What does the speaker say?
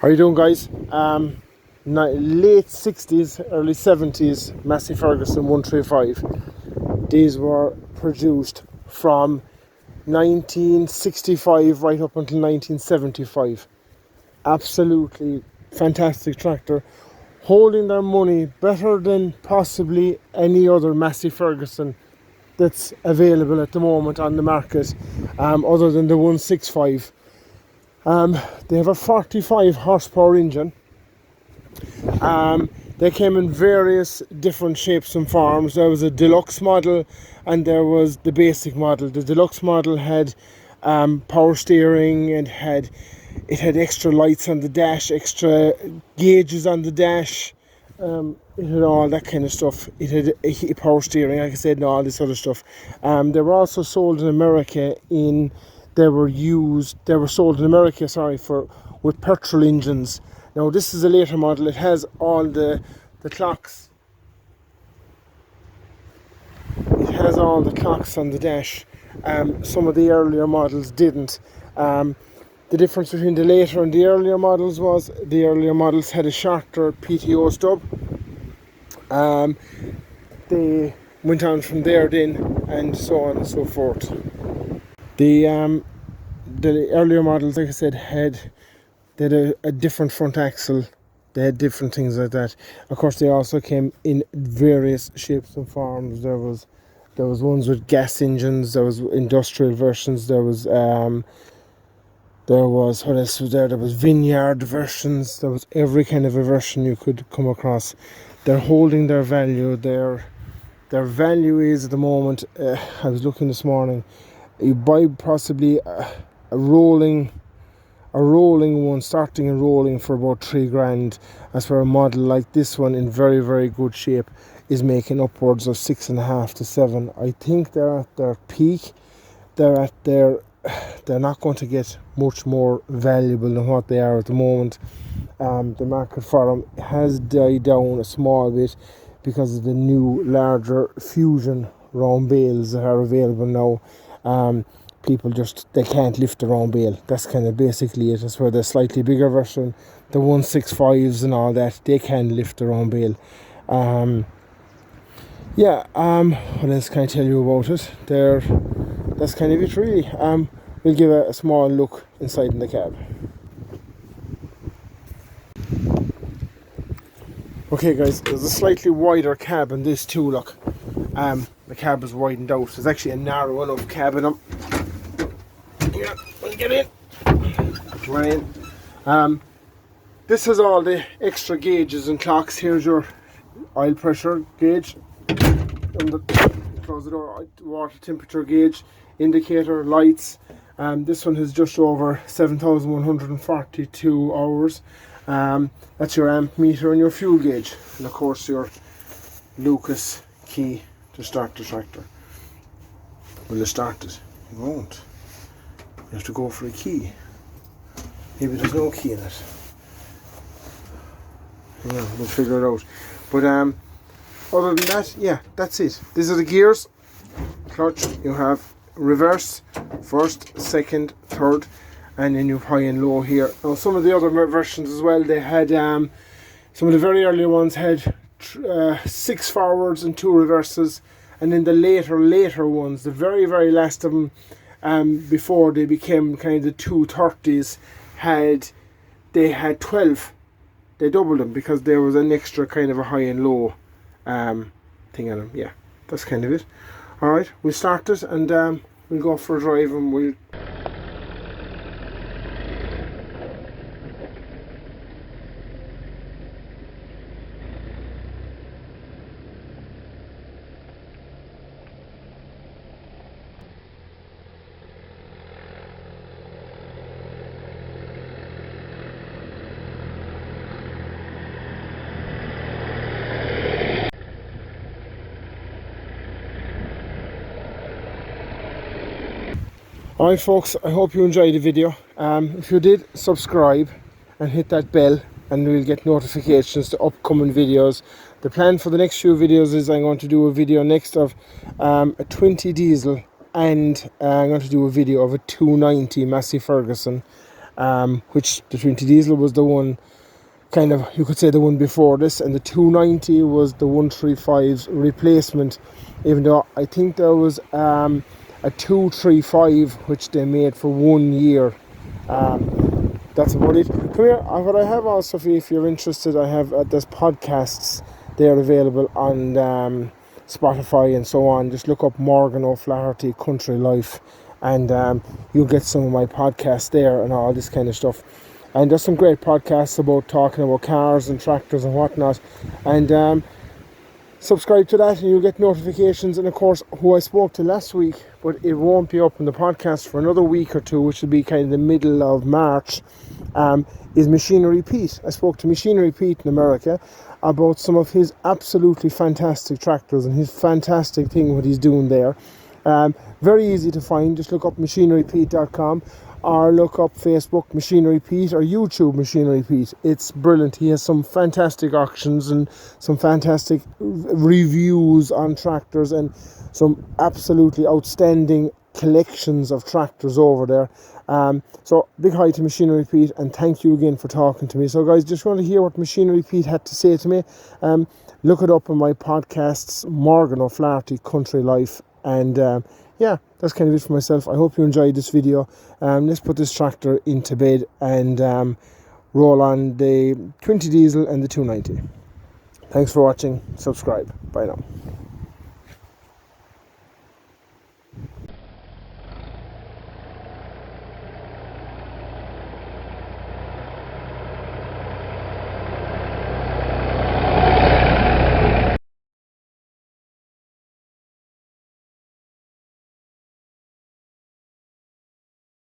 How you doing, guys? Late 60s, early 70s Massey Ferguson 135. These were produced from 1965 right up until 1975. Absolutely fantastic tractor, holding their money better than possibly any other Massey Ferguson that's available at the moment on the market, other than the 165. They have a 45 horsepower engine. They came in various different shapes and forms. There was a deluxe model and there was the basic model. The deluxe model had power steering and it had extra lights on the dash, extra gauges on the dash. It had all that kind of stuff. It had a power steering, like I said, and all this other stuff. They were also sold in America They were sold in America, with petrol engines. Now this is a later model. It has all the clocks. It has all the clocks on the dash. Some of the earlier models didn't. The difference between the later and the earlier models was the earlier models had a shorter PTO stub. They went on from there then, and so on and so forth. The earlier models, like I said, had a different front axle. They had different things like that. Of course, they also came in various shapes and forms. There was ones with gas engines. There was industrial versions. There was what else was there? There was vineyard versions. There was every kind of a version you could come across. They're holding their value. Their value is at the moment. I was looking this morning. You buy possibly a rolling one, starting and rolling for about $3,000. As for a model like this one in very, very good shape is making upwards of 6.5 to 7. I think they're at their peak. They're not going to get much more valuable than what they are at the moment. The market for them has died down a small bit because of the new larger fusion round bales that are available now. People they can't lift their own bale. That's kind of basically it. That's where the slightly bigger version, the 165s and all that, they can lift their own bale. What else can I tell you about it? That's kind of it really. We'll give a small look inside in the cab. Okay guys, there's a slightly wider cab in this too, look. The cab is widened out. There's actually a narrow enough cab in them. Yeah, we'll get in. Right in. This has all the extra gauges and clocks. Here's your oil pressure gauge. Close the door. Water temperature gauge, indicator, lights. This one has just over 7,142 hours. That's your amp meter and your fuel gauge, and of course your Lucas key to start the tractor. Will you start it? You won't. You have to go for a key. Maybe there's no key in it. Yeah, we'll figure it out. But other than that, yeah, that's it. These are the gears. Clutch, you have reverse, first, second, third, and then you have high and low here. Now some of the other versions as well, they had some of the very early ones had 6 forwards and 2 reverses, and then the later ones, the very, very last of them, before they became kind of the 230s, they had 12. They doubled them because there was an extra kind of a high and low thing on them. Yeah, that's kind of it. Alright, we'll start it and we'll go for a drive and we'll... Alright folks, I hope you enjoyed the video. If you did, subscribe and hit that bell and we'll get notifications to upcoming videos. The plan for the next few videos is I'm going to do a video next of a 20 diesel, and I'm going to do a video of a 290 Massey Ferguson. which the 20 diesel was the one, kind of, you could say, the one before this, and the 290 was the 135's replacement, even though I think there was a 235 which they made for 1 year. That's about it. Come here. What I have also, if you're interested, I have there's podcasts. They're available on Spotify and so on. Just look up Morgan O'Flaherty Country Life, and you'll get some of my podcasts there and all this kind of stuff. And there's some great podcasts about talking about cars and tractors and whatnot. And subscribe to that and you'll get notifications. And of course, who I spoke to last week, but it won't be up in the podcast for another week or two, which will be kind of the middle of March, is Machinery Pete. I spoke to Machinery Pete in America about some of his absolutely fantastic tractors and his fantastic thing what he's doing there. Very easy to find. Just look up machinerypete.com or look up Facebook Machinery Pete or YouTube Machinery Pete. It's brilliant. He has some fantastic auctions and some fantastic reviews on tractors and some absolutely outstanding collections of tractors over there. So big hi to Machinery Pete, and thank you again for talking to me. So guys, just want to hear what Machinery Pete had to say to me. Look it up on my podcasts, Morgan O'Flaherty Country Life, and yeah, that's kind of it for myself. I hope you enjoyed this video. Let's put this tractor into bed and roll on the 20 diesel and the 290. Thanks for watching. Subscribe. Bye now.